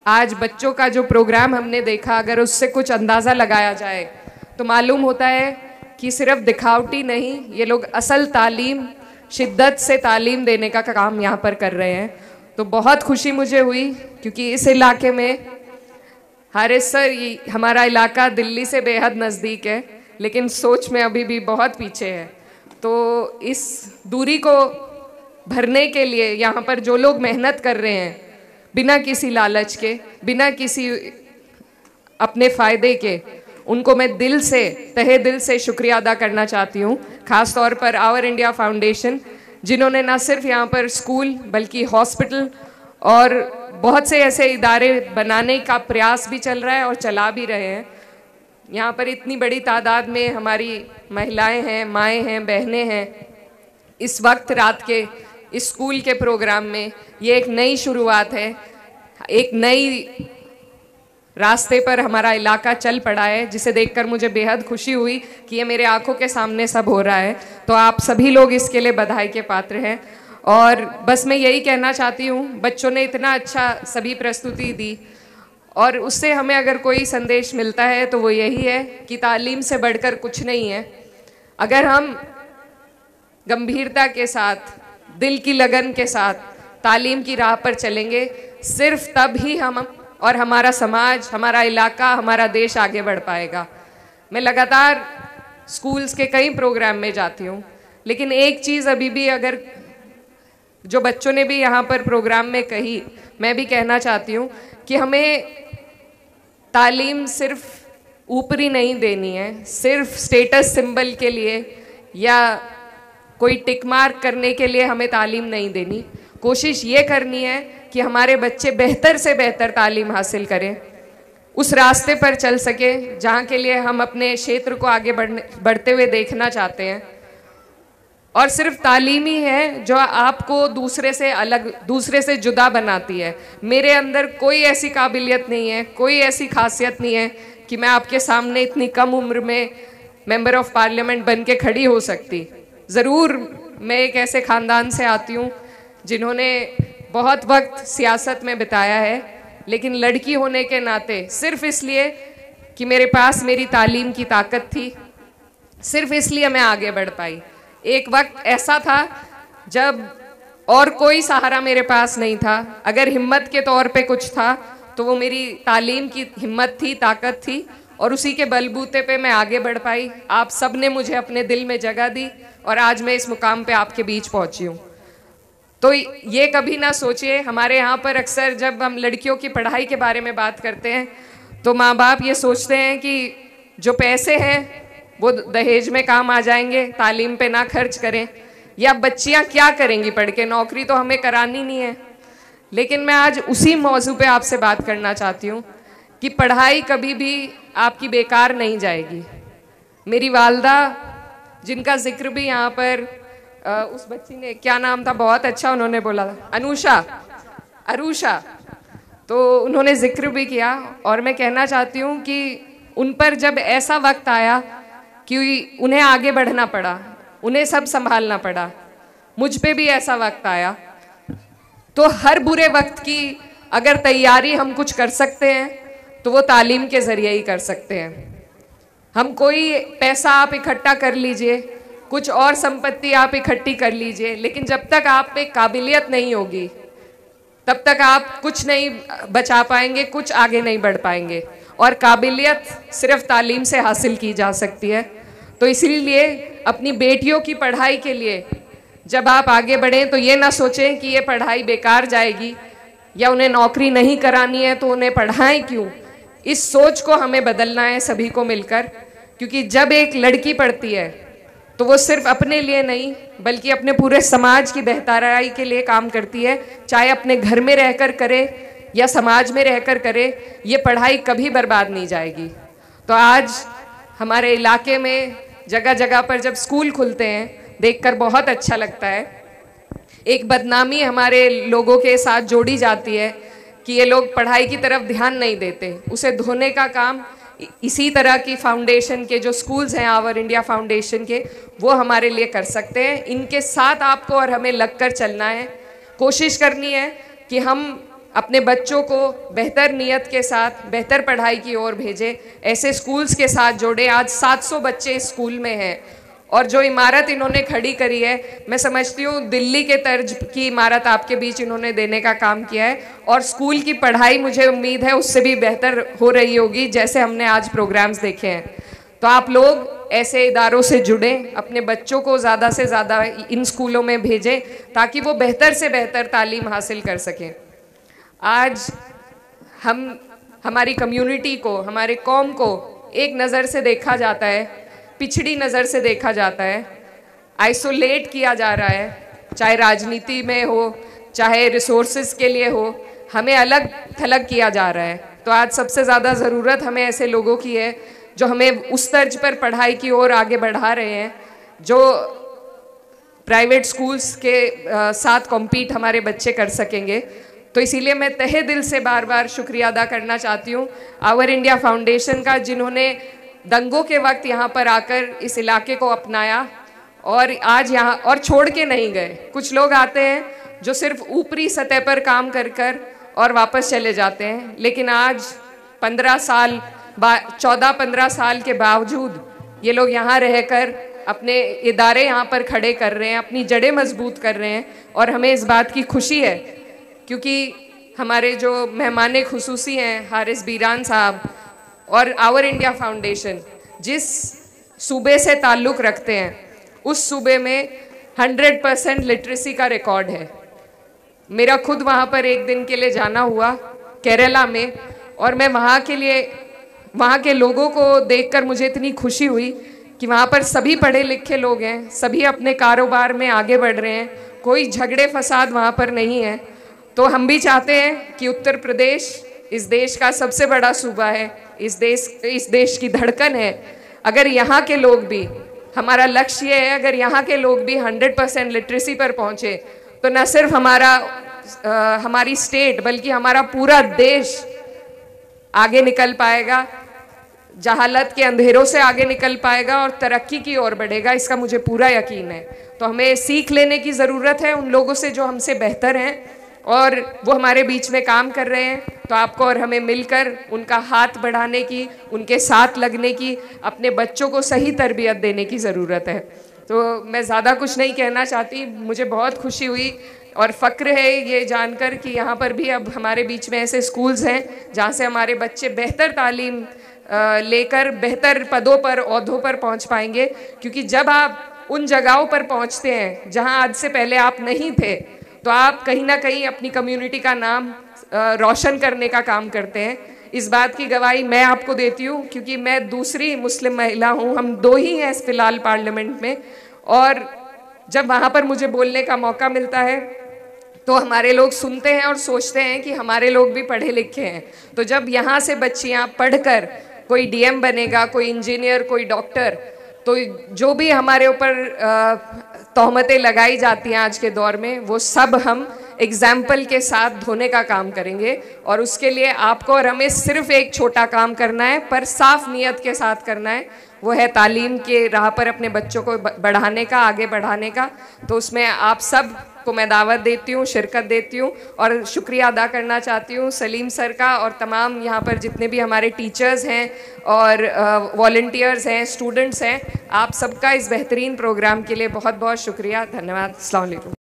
आज बच्चों का जो प्रोग्राम हमने देखा, अगर उससे कुछ अंदाज़ा लगाया जाए तो मालूम होता है कि सिर्फ दिखावटी नहीं, ये लोग असल तालीम, शिद्दत से तालीम देने का काम यहाँ पर कर रहे हैं। तो बहुत खुशी मुझे हुई, क्योंकि इस इलाके में हारिस सर, ये हमारा इलाका दिल्ली से बेहद नज़दीक है, लेकिन सोच में अभी भी बहुत पीछे है। तो इस दूरी को भरने के लिए यहाँ पर जो लोग मेहनत कर रहे हैं, बिना किसी लालच के, बिना किसी अपने फ़ायदे के, उनको मैं दिल से, तहे दिल से शुक्रिया अदा करना चाहती हूँ। ख़ास तौर पर आवर इंडिया फाउंडेशन, जिन्होंने न सिर्फ यहाँ पर स्कूल बल्कि हॉस्पिटल और बहुत से ऐसे इदारे बनाने का प्रयास भी चल रहा है और चला भी रहे हैं। यहाँ पर इतनी बड़ी तादाद में हमारी महिलाएं हैं, माएँ हैं, बहनें हैं। इस वक्त रात के इस स्कूल के प्रोग्राम में ये एक नई शुरुआत है, एक नई रास्ते पर हमारा इलाका चल पड़ा है, जिसे देखकर मुझे बेहद खुशी हुई कि ये मेरे आंखों के सामने सब हो रहा है। तो आप सभी लोग इसके लिए बधाई के पात्र हैं। और बस मैं यही कहना चाहती हूँ, बच्चों ने इतना अच्छा सभी प्रस्तुति दी, और उससे हमें अगर कोई संदेश मिलता है तो वो यही है कि तालीम से बढ़कर कुछ नहीं है। अगर हम गंभीरता के साथ, दिल की लगन के साथ तालीम की राह पर चलेंगे, सिर्फ तब ही हम और हमारा समाज, हमारा इलाका, हमारा देश आगे बढ़ पाएगा। मैं लगातार स्कूल्स के कई प्रोग्राम में जाती हूँ, लेकिन एक चीज़ अभी भी, अगर जो बच्चों ने भी यहाँ पर प्रोग्राम में कही, मैं भी कहना चाहती हूँ कि हमें तालीम सिर्फ ऊपरी नहीं देनी है, सिर्फ स्टेटस सिंबल के लिए या कोई टिक मार्क करने के लिए हमें तालीम नहीं देनी। कोशिश ये करनी है कि हमारे बच्चे बेहतर से बेहतर तालीम हासिल करें, उस रास्ते पर चल सके जहाँ के लिए हम अपने क्षेत्र को आगे बढ़ते हुए देखना चाहते हैं। और सिर्फ तालीम ही है जो आपको दूसरे से अलग, दूसरे से जुदा बनाती है। मेरे अंदर कोई ऐसी काबिलियत नहीं है, कोई ऐसी खासियत नहीं है कि मैं आपके सामने इतनी कम उम्र में मेंबर ऑफ पार्लियामेंट बन के खड़ी हो सकती। ज़रूर मैं एक ऐसे ख़ानदान से आती हूँ जिन्होंने बहुत वक्त सियासत में बिताया है, लेकिन लड़की होने के नाते, सिर्फ इसलिए कि मेरे पास मेरी तालीम की ताकत थी, सिर्फ इसलिए मैं आगे बढ़ पाई। एक वक्त ऐसा था जब और कोई सहारा मेरे पास नहीं था। अगर हिम्मत के तौर पे कुछ था तो वो मेरी तालीम की हिम्मत थी, ताकत थी, और उसी के बलबूते पे मैं आगे बढ़ पाई। आप सब ने मुझे अपने दिल में जगह दी और आज मैं इस मुकाम पे आपके बीच पहुंची हूँ। तो ये कभी ना सोचिए, हमारे यहाँ पर अक्सर जब हम लड़कियों की पढ़ाई के बारे में बात करते हैं तो माँ बाप ये सोचते हैं कि जो पैसे हैं वो दहेज में काम आ जाएंगे, तालीम पे ना खर्च करें, या बच्चियाँ क्या करेंगी पढ़ के, नौकरी तो हमें करानी नहीं है। लेकिन मैं आज उसी मौजू पे आपसे बात करना चाहती हूँ कि पढ़ाई कभी भी आपकी बेकार नहीं जाएगी। मेरी वालदा, जिनका जिक्र भी यहाँ पर उस बच्ची ने, क्या नाम था, बहुत अच्छा उन्होंने बोला था, अरूषा, तो उन्होंने जिक्र भी किया। और मैं कहना चाहती हूँ कि उन पर जब ऐसा वक्त आया कि उन्हें आगे बढ़ना पड़ा, उन्हें सब संभालना पड़ा, मुझ पे भी ऐसा वक्त आया। तो हर बुरे वक्त की अगर तैयारी हम कुछ कर सकते हैं तो वो तालीम के ज़रिए ही कर सकते हैं। हम कोई पैसा आप इकट्ठा कर लीजिए, कुछ और संपत्ति आप इकट्ठी कर लीजिए, लेकिन जब तक आप पे काबिलियत नहीं होगी तब तक आप कुछ नहीं बचा पाएंगे, कुछ आगे नहीं बढ़ पाएंगे। और काबिलियत सिर्फ तालीम से हासिल की जा सकती है। तो इसीलिए अपनी बेटियों की पढ़ाई के लिए जब आप आगे बढ़ें तो ये ना सोचें कि ये पढ़ाई बेकार जाएगी या उन्हें नौकरी नहीं करानी है तो उन्हें पढ़ाएं क्यों। इस सोच को हमें बदलना है सभी को मिलकर, क्योंकि जब एक लड़की पढ़ती है तो वो सिर्फ अपने लिए नहीं बल्कि अपने पूरे समाज की बेहतराई के लिए काम करती है। चाहे अपने घर में रहकर करे या समाज में रहकर करे, ये पढ़ाई कभी बर्बाद नहीं जाएगी। तो आज हमारे इलाके में जगह जगह पर जब स्कूल खुलते हैं देखकर बहुत अच्छा लगता है। एक बदनामी हमारे लोगों के साथ जोड़ी जाती है कि ये लोग पढ़ाई की तरफ ध्यान नहीं देते, उसे धोने का काम इसी तरह की फाउंडेशन के जो स्कूल्स हैं, आवर इंडिया फाउंडेशन के, वो हमारे लिए कर सकते हैं। इनके साथ आपको और हमें लगकर चलना है, कोशिश करनी है कि हम अपने बच्चों को बेहतर नीयत के साथ बेहतर पढ़ाई की ओर भेजें, ऐसे स्कूल्स के साथ जोड़े। आज 700 बच्चे इस स्कूल में हैं और जो इमारत इन्होंने खड़ी करी है, मैं समझती हूँ दिल्ली के तर्ज की इमारत आपके बीच इन्होंने देने का काम किया है। और स्कूल की पढ़ाई मुझे उम्मीद है उससे भी बेहतर हो रही होगी, जैसे हमने आज प्रोग्राम्स देखे हैं। तो आप लोग ऐसे इदारों से जुड़ें, अपने बच्चों को ज़्यादा से ज़्यादा इन स्कूलों में भेजें ताकि वो बेहतर से बेहतर तालीम हासिल कर सकें। आज हमारी कम्युनिटी को, हमारे कौम को एक नज़र से देखा जाता है, पिछड़ी नज़र से देखा जाता है, आइसोलेट किया जा रहा है, चाहे राजनीति में हो, चाहे रिसोर्सेज के लिए हो, हमें अलग थलग किया जा रहा है। तो आज सबसे ज़्यादा ज़रूरत हमें ऐसे लोगों की है जो हमें उस तर्ज पर पढ़ाई की ओर आगे बढ़ा रहे हैं, जो प्राइवेट स्कूल्स के साथ कॉम्पीट हमारे बच्चे कर सकेंगे। तो इसीलिए मैं तहे दिल से बार बार शुक्रिया अदा करना चाहती हूँ आवर इंडिया फाउंडेशन का, जिन्होंने दंगों के वक्त यहाँ पर आकर इस इलाके को अपनाया और आज यहाँ और छोड़ के नहीं गए। कुछ लोग आते हैं जो सिर्फ ऊपरी सतह पर काम कर कर और वापस चले जाते हैं, लेकिन आज 14-15 साल के बावजूद ये लोग यहाँ रहकर अपने इदारे यहाँ पर खड़े कर रहे हैं, अपनी जड़ें मजबूत कर रहे हैं। और हमें इस बात की खुशी है क्योंकि हमारे जो मेहमान खुसूसी हैं हारिस बीरान साहब और आवर इंडिया फाउंडेशन जिस सूबे से ताल्लुक़ रखते हैं, उस सूबे में 100% लिटरेसी का रिकॉर्ड है। मेरा खुद वहाँ पर एक दिन के लिए जाना हुआ केरला में, और मैं वहाँ के लोगों को देखकर मुझे इतनी खुशी हुई कि वहाँ पर सभी पढ़े लिखे लोग हैं, सभी अपने कारोबार में आगे बढ़ रहे हैं, कोई झगड़े फसाद वहाँ पर नहीं है। तो हम भी चाहते हैं कि उत्तर प्रदेश इस देश का सबसे बड़ा सूबा है, इस देश की धड़कन है। अगर यहाँ के लोग भी, हमारा लक्ष्य ये है, अगर यहाँ के लोग भी 100% लिटरेसी पर पहुँचे तो न सिर्फ हमारी स्टेट बल्कि हमारा पूरा देश आगे निकल पाएगा, जहालत के अंधेरों से आगे निकल पाएगा और तरक्की की ओर बढ़ेगा। इसका मुझे पूरा यकीन है। तो हमें सीख लेने की ज़रूरत है उन लोगों से जो हमसे बेहतर हैं और वो हमारे बीच में काम कर रहे हैं। तो आपको और हमें मिलकर उनका हाथ बढ़ाने की, उनके साथ लगने की, अपने बच्चों को सही तरबियत देने की ज़रूरत है। तो मैं ज़्यादा कुछ नहीं कहना चाहती। मुझे बहुत खुशी हुई और फ़क्र है ये जानकर कि यहाँ पर भी अब हमारे बीच में ऐसे स्कूल्स हैं जहाँ से हमारे बच्चे बेहतर तालीम लेकर बेहतर पदों पर, ओहदों पर पहुँच पाएंगे। क्योंकि जब आप उन जगहों पर पहुँचते हैं जहाँ आज से पहले आप नहीं थे, तो आप कहीं ना कहीं अपनी कम्युनिटी का नाम रोशन करने का काम करते हैं। इस बात की गवाही मैं आपको देती हूँ क्योंकि मैं दूसरी मुस्लिम महिला हूँ, हम दो ही हैं इस फिलहाल पार्लियामेंट में। और जब वहाँ पर मुझे बोलने का मौका मिलता है तो हमारे लोग सुनते हैं और सोचते हैं कि हमारे लोग भी पढ़े लिखे हैं। तो जब यहाँ से बच्चियाँ पढ़कर कोई डीएम बनेगा, कोई इंजीनियर, कोई डॉक्टर, तो जो भी हमारे ऊपर तोहमतें लगाई जाती हैं आज के दौर में, वो सब हम एग्जाम्पल के साथ धोने का काम करेंगे। और उसके लिए आपको और हमें सिर्फ एक छोटा काम करना है, पर साफ नीयत के साथ करना है। वो है तालीम के राह पर अपने बच्चों को बढ़ाने का, आगे बढ़ाने का। तो उसमें आप सब को मैं दावत देती हूँ, शिरकत देती हूँ और शुक्रिया अदा करना चाहती हूँ सलीम सर का और तमाम यहाँ पर जितने भी हमारे टीचर्स हैं और वॉलंटियर्स हैं, स्टूडेंट्स हैं, आप सबका इस बेहतरीन प्रोग्राम के लिए बहुत बहुत शुक्रिया। धन्यवाद। अस्सलाम वालेकुम।